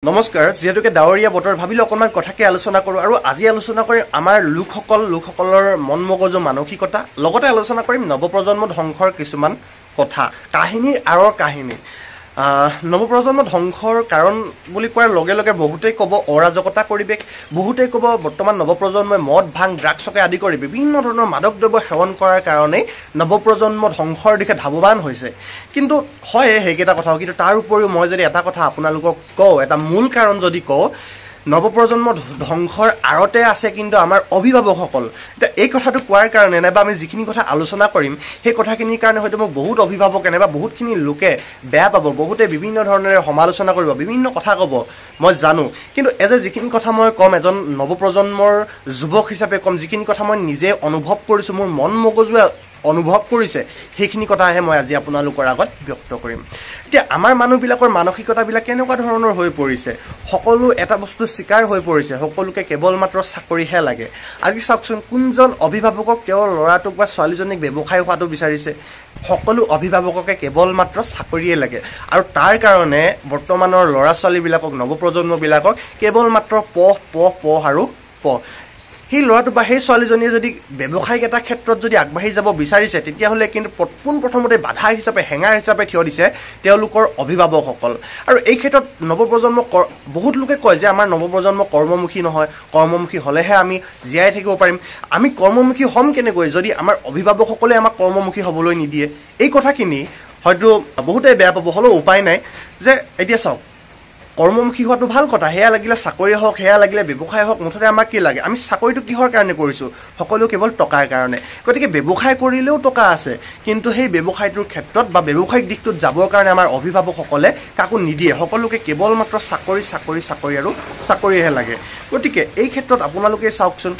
নমস্কাৰ যেহেতুকে ডাৱৰীয়া বতৰ ভাবিলে অকণমান কথাকে আলোচনা কৰোঁ আৰু আজি আলোচনা কৰিম আমাৰ লোকসকলৰ মন মগজু মানসিকতা লগতে আলোচনা কৰিম নৱপ্ৰজন্ম ধ্বংসৰ কিছুমান কথা কাহিনীৰ আঁৰৰ কাহিনী নৱপ্ৰজন্ম ধ্বংসৰ কাৰণ বুলি কোৱাৰ লগে লগে বহুতেই ক'ব অৰাজকতা পৰিৱেশ বহুতেই ক'ব বৰ্তমান নৱপ্ৰজন্মই মদ ভাং ড্ৰাগছকে আদি কৰি বিভিন্ন ধৰণৰ মাদক দ্ৰব্য সেৱন কৰাৰ কাৰণেই নৱপ্ৰজন্ম ধ্বংসৰ দিশে ধাৱবান হৈছে কিন্তু হয় সেইকেইটা কথাও কিন্তু তাৰ উপৰিও মই যদি এটা কথা আপোনালোকক কওঁ এটা মূল কাৰণ যদি কওঁ নৱপ্ৰজন্ম ধ্বংসৰ আঁৰতে আছে কিন্তু আমাৰ অভিভাৱকসকল এতিয়া এই কথাটো কোৱাৰ কাৰণে নাইবা আমি যিখিনি কথা আলোচনা কৰিম সেই কথাখিনিৰ কাৰণে হয়তো মোক বহুত অভিভাৱকে নাইবা বহুতখিনি লোকে বেয়া পাব বহুতে বিভিন্ন ধৰণেৰে সমালোচনা কৰিব বিভিন্ন কথা ক'ব মই জানো কিন্তু যিখিনি কথা মই ক'ম এজন নৱপ্ৰজন্মৰ যুৱক হিচাপে ক'ম যিখিনি কথা মই নিজে অনুভৱ কৰিছোঁ মোৰ মন মগজুৱে অনুভৱ কৰিছে সেইখিনি কথাহে মই আজি আপোনালোকৰ আগত ব্যক্ত কৰিম এতিয়া আমাৰ মানুহবিলাকৰ মানসিকতাবিলাক কেনেকুৱা ধৰণৰ হৈ পৰিছে সকলো এটা বস্তু স্বীকাৰ হৈ পৰিছে সকলোকে কেৱল মাত্ৰ চাকৰিহে লাগে আজি চাওকচোন কোনজন অভিভাৱকক তেওঁৰ ল'ৰাটোক বা ছোৱালীজনীক ব্যৱসায় হোৱাটো বিচাৰিছে সকলো অভিভাৱককে কেৱল মাত্ৰ চাকৰিয়ে লাগে আৰু তাৰ কাৰণে বৰ্তমানৰ ল'ৰা ছোৱালীবিলাকক নৱপ্ৰজন্মবিলাকক কেৱল মাত্ৰ পঢ় আৰু পঢ় সেই ল'ৰাটো বা সেই ছোৱালীজনীয়ে যদি ব্যৱসায়িক এটা ক্ষেত্ৰত যদি আগবাঢ়ি যাব বিচাৰিছে তেতিয়াহ'লে কিন্তু পোনপ্ৰথমতে বাধা হিচাপে হেঙাৰ হিচাপে থিয় দিছে তেওঁলোকৰ অভিভাৱকসকল আৰু এই ক্ষেত্ৰত নৱপ্ৰজন্ম বহুত লোকে কয় যে আমাৰ নৱপ্ৰজন্ম কৰ্মমুখী নহয় কৰ্মমুখী হ'লেহে আমি জীয়াই থাকিব পাৰিম আমি কৰ্মমুখী হ'ম কেনেকৈ যদি আমাৰ অভিভাৱকসকলে আমাক কৰ্মমুখী হ'বলৈ নিদিয়ে এই কথাখিনি হয়তো বহুতে বেয়া পাব হ'লেও উপায় নাই যে এতিয়া চাওক কৰ্মমুখী হোৱাটো ভাল কথা সেয়া লাগিলে চাকৰি হওক সেয়া লাগিলে ব্যৱসায় হওক মুঠতে আমাক কি লাগে আমি চাকৰিটো কিহৰ কাৰণে কৰিছোঁ সকলো কেৱল টকাৰ কাৰণে গতিকে ব্যৱসায় কৰিলেও টকা আছে কিন্তু সেই ব্যৱসায়টোৰ ক্ষেত্ৰত বা ব্যৱসায়িক দিশটোত যাবৰ কাৰণে আমাৰ অভিভাৱকসকলে কাকো নিদিয়ে সকলোকে কেৱল মাত্ৰ চাকৰি আৰু চাকৰিহে লাগে গতিকে এই ক্ষেত্ৰত আপোনালোকে চাওকচোন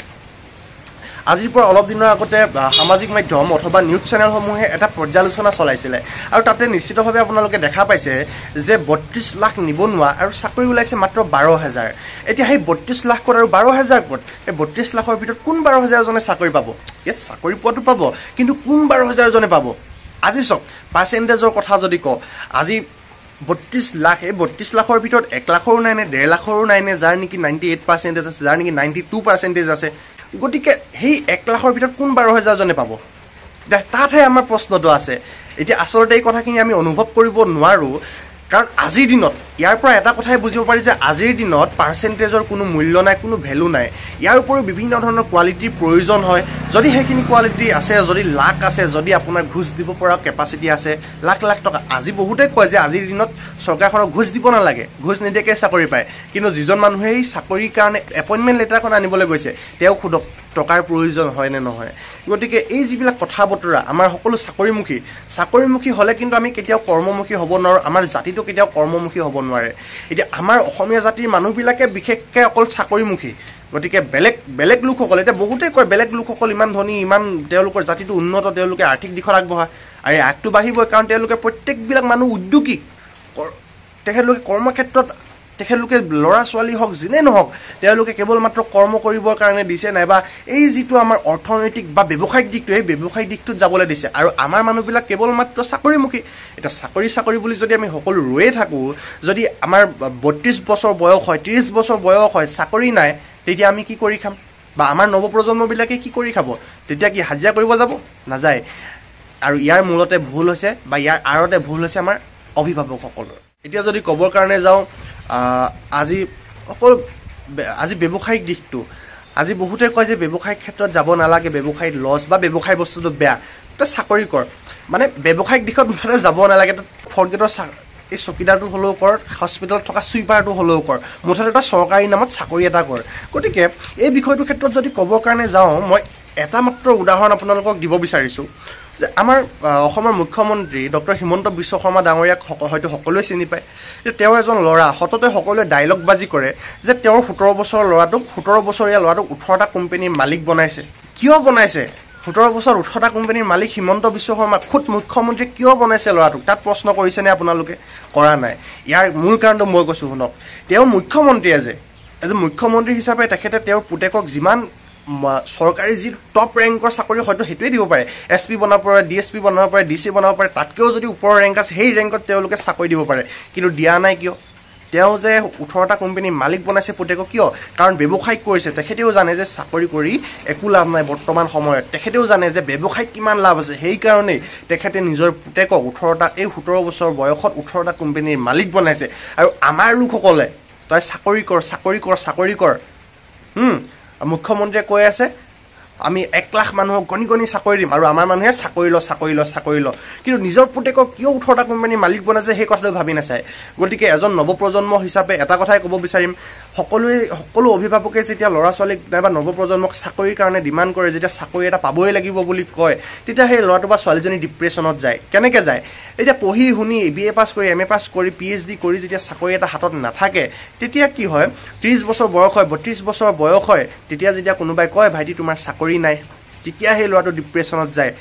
আজিৰ পৰা অলপ দিনৰ আগতে সামাজিক মাধ্যম অথবা নিউজ চেনেলসমূহে এটা পৰ্যালোচনা চলাইছিলে আৰু তাতে নিশ্চিতভাৱে আপোনালোকে দেখা পাইছে যে ৩২ লাখ নিবনুৱা আৰু চাকৰি ওলাইছে মাত্ৰ ১২,০০০ এতিয়া সেই ৩২ লাখ ক'ত আৰু ১২,০০০ ক'ত এই ৩২ লাখৰ ভিতৰত কোন ১২,০০০ জনে চাকৰি পাব চাকৰি পোৱাটো পাব কিন্তু কোন ১২,০০০ জনে পাব আজি চাওক পাৰ্চেণ্টেজৰ কথা যদি কওঁ আজি ৩২ লাখ এই ৩২ লাখৰ ভিতৰত ১ লাখৰো নাই নে ১.৫ লাখৰো নাই নে যাৰ নেকি 98% আছে যাৰ নেকি 92% আছে গতিকে সেই ১ লাখৰ ভিতৰত কোন ১২,০০০ জনে পাব তাতহে আমাৰ প্ৰশ্নটো আছে এতিয়া আচলতে এই কথাখিনি আমি অনুভৱ কৰিব নোৱাৰোঁ কাৰণ আজিৰ দিনত ইয়াৰ পৰা এটা কথাই বুজিব পাৰি যে আজিৰ দিনত পাৰ্চেণ্টেজৰ কোনো মূল্য নাই কোনো ভেলু নাই ইয়াৰ উপৰিও বিভিন্ন ধৰণৰ কোৱালিটিৰ প্ৰয়োজন হয় যদি সেইখিনি কোৱালিটি আছে যদি লাক আছে যদি আপোনাৰ ঘোষ দিব পৰা কেপাচিটি আছে লাখ লাখ টকা আজি বহুতে কয় যে আজিৰ দিনত চৰকাৰখনক ঘোষ দিব নালাগে ঘোষ নিদিয়াকৈ চাকৰি পায় কিন্তু যিজন মানুহে এই চাকৰিৰ কাৰণে এপইণ্টমেণ্ট লেটাৰখন আনিবলৈ গৈছে তেওঁ সোধক টকাৰ প্ৰয়োজন হয় নে নহয় গতিকে এই যিবিলাক কথা বতৰা আমাৰ সকলো চাকৰিমুখী হ'লে কিন্তু আমি কেতিয়াও কৰ্মমুখী হ'ব নোৱাৰোঁ আমাৰ জাতিটো কেতিয়াও কৰ্মমুখী হ'ব নোৱাৰে এতিয়া আমাৰ অসমীয়া জাতিৰ মানুহবিলাকে বিশেষকৈ অকল চাকৰিমুখী গতিকে বেলেগ লোকসকল এতিয়া বহুতে কয় বেলেগ লোকসকল ইমান ধনী ইমান তেওঁলোকৰ জাতিটো উন্নত তেওঁলোকে আৰ্থিক দিশত আগবঢ়া আৰু এই আগটো বাঢ়িবই কাৰণ তেওঁলোকে প্ৰত্যেকবিলাক মানুহ উদ্যোগী তেখেতলোকে কৰ্মক্ষেত্ৰত তেখেতলোকে ল'ৰা ছোৱালী হওক যিনে নহওক তেওঁলোকে কেৱল মাত্ৰ কৰ্ম কৰিবৰ কাৰণে দিছে নাইবা এই যিটো আমাৰ অৰ্থনৈতিক বা ব্যৱসায়িক দিশটো সেই ব্যৱসায়িক দিশটোত যাবলৈ দিছে আৰু আমাৰ মানুহবিলাক কেৱল মাত্ৰ চাকৰিমুখী এতিয়া চাকৰি বুলি যদি আমি সকলো ৰৈয়ে থাকোঁ যদি আমাৰ ৩২ বছৰ বয়স হয় ৩০ বছৰ বয়স হয় চাকৰি নাই তেতিয়া আমি কি কৰি খাম বা আমাৰ নৱপ্ৰজন্মবিলাকে কি কৰি খাব তেতিয়া কি হাজিৰা কৰিব যাব নাযায় আৰু ইয়াৰ মূলতে ভুল হৈছে বা ইয়াৰ আঁৰতে ভুল হৈছে আমাৰ অভিভাৱকসকলৰ এতিয়া যদি ক'বৰ কাৰণে যাওঁ আজি ব্যৱসায়িক দিশটো আজি বহুতে কয় যে ব্যৱসায়িক ক্ষেত্ৰত যাব নালাগে ব্যৱসায়িক লছ বা ব্যৱসায় বস্তুটো বেয়া তই চাকৰি কৰ মানে ব্যৱসায়িক দিশত মুঠতে যাব নালাগে তই ফ'ৰ্থ গ্ৰেডৰ এই চকীদাৰটো হ'লেও কৰ হস্পিটেলত থকা চুইপাৰটো হ'লেও কৰ মুঠতে তই চৰকাৰী নামত চাকৰি এটা কৰ গতিকে এই বিষয়টোৰ ক্ষেত্ৰত যদি ক'বৰ কাৰণে যাওঁ মই এটা মাত্ৰ উদাহৰণ আপোনালোকক দিব বিচাৰিছোঁ যে আমাৰ অসমৰ মুখ্যমন্ত্ৰী ডক্টৰ হিমন্ত বিশ্ব শৰ্মা ডাঙৰীয়াক হয়তো সকলোৱে চিনি পায় যে তেওঁ এজন ল'ৰা সততে সকলোৱে ডাইলগ বাজি কৰে যে তেওঁৰ ১৭ বছৰীয়া ল'ৰাটোক ১৮টা কোম্পানীৰ মালিক বনাইছে কিয় বনাইছে ১৭ বছৰ ১৮টা কোম্পানীৰ মালিক হিমন্ত বিশ্ব শৰ্মা খুদ মুখ্যমন্ত্ৰী কিয় বনাইছে ল'ৰাটোক তাত প্ৰশ্ন কৰিছেনে আপোনালোকে কৰা নাই ইয়াৰ মূল কাৰণটো মই কৈছোঁ শুনক তেওঁ মুখ্যমন্ত্ৰীয়ে যে এজন মুখ্যমন্ত্ৰী হিচাপে তেখেতে তেওঁৰ পুতেকক যিমান চৰকাৰী যি টপ ৰেংকৰ চাকৰি হয়তো সেইটোৱে দিব পাৰে SP বনাব পাৰে DSP বনাব পাৰে DC বনাব পাৰে তাতকৈও যদি ওপৰৰ ৰেংক আছে সেই ৰেংকত তেওঁলোকে চাকৰি দিব পাৰে কিন্তু দিয়া নাই কিয় তেওঁ যে 18টা কোম্পানীৰ মালিক বনাইছে পুতেকক কিয় কাৰণ ব্যৱসায়িক কৰিছে তেখেতেও জানে যে চাকৰি কৰি একো লাভ নাই বৰ্তমান সময়ত তেখেতেও জানে যে ব্যৱসায়িক কিমান লাভ আছে সেই কাৰণে তেখেতে নিজৰ পুতেকক 18টা এই 17 বছৰ বয়সত 18টা কোম্পানীৰ মালিক বনাইছে আৰু আমাৰ লোকসকলে তই চাকৰি কৰ মুখ্যমন্ত্ৰীয়ে কৈ আছে আমি 1 লাখ মানুহক গণি চাকৰি দিম আৰু আমাৰ মানুহে চাকৰি ল কিন্তু নিজৰ পুতেকক কিয় 18টা কোম্পানীৰ মালিক বনাইছে সেই কথাটো ভাবি নাচায় গতিকে এজন নৱপ্ৰজন্ম হিচাপে এটা কথাই ক'ব বিচাৰিম সকলো অভিভাৱকে যেতিয়া ল'ৰা ছোৱালীক নাইবা নৱপ্ৰজন্মক চাকৰিৰ কাৰণে ডিমাণ্ড কৰে যেতিয়া চাকৰি এটা পাবই লাগিব বুলি কয় তেতিয়া সেই ল'ৰাটো বা ছোৱালীজনী ডিপ্ৰেছনত যায় কেনেকৈ যায় এতিয়া পঢ়ি শুনি BA পাছ কৰি MA পাছ কৰি PhD কৰি যেতিয়া চাকৰি এটা হাতত নাথাকে তেতিয়া কি হয় 30 বছৰ বয়স হয় 32 বছৰ বয়স হয় তেতিয়া যেতিয়া কোনোবাই কয় ভাইটি তোমাৰ চাকৰি নাই তেতিয়া সেই ল'ৰাটো ডিপ্ৰেছনত যায়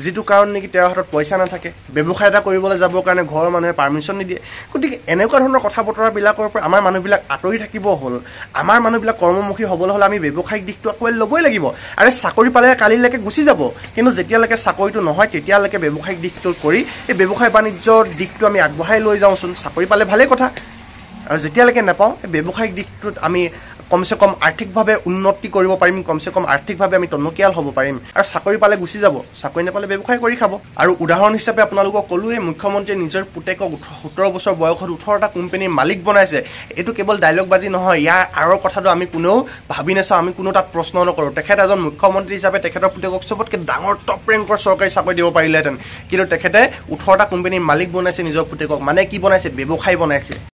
যেটো কাৰণ নেকি তেওঁৰ হাতত পইচা নাথাকে ব্যৱসায় এটা কৰিবলৈ যাবৰ কাৰণে ঘৰৰ মানুহে পাৰমিশন নিদিয়ে গতিকে এনেকুৱা ধৰণৰ কথা বতৰা বিলাকৰ পৰা আমাৰ মানুহবিলাক আঁতৰি থাকিব হ'ল আমাৰ মানুহবিলাক কৰ্মমুখী হ'বলৈ হ'লে আমি ব্যৱসায়িক দিশটো আকোৱালি ল'বই লাগিব আৰু চাকৰি পালে কালিলৈকে গুচি যাব কিন্তু যেতিয়ালৈকে চাকৰিটো নহয় তেতিয়ালৈকে ব্যৱসায়িক দিশটো কৰি এই ব্যৱসায় বাণিজ্যৰ দিশটো আমি আগবঢ়াই লৈ যাওঁচোন চাকৰি পালে ভালেই কথা আৰু যেতিয়ালৈকে নাপাওঁ এই ব্যৱসায়িক দিশটোত আমি কমসে কম আৰ্থিকভাৱে উন্নতি কৰিব পাৰিম কমসে কম আৰ্থিকভাৱে আমি টনকিয়াল হ'ব পাৰিম আৰু চাকৰি পালে গুচি যাব চাকৰি নাপালে ব্যৱসায় কৰি খাব আৰু উদাহৰণ হিচাপে আপোনালোকক ক'লোৱে মুখ্যমন্ত্ৰীয়ে নিজৰ পুতেকক 17 বছৰ বয়সত 18টা কোম্পানীৰ মালিক বনাইছে এইটো কেৱল ডায়লগ বাজি নহয় ইয়াৰ আৰৰ কথাটো আমি কোনেও ভাবি নাচাওঁ আমি কোনো তাত প্ৰশ্ন নকৰোঁ তেখেত এজন মুখ্যমন্ত্ৰী হিচাপে তেখেতৰ পুতেকক চবতকৈ ডাঙৰ টপ ৰেংকৰ চৰকাৰী চাকৰি দিব পাৰিলেহেঁতেন কিন্তু তেখেতে 18টা কোম্পানীৰ মালিক বনাইছে নিজৰ পুতেকক মানে কি বনাইছে ব্যৱসায় বনাইছে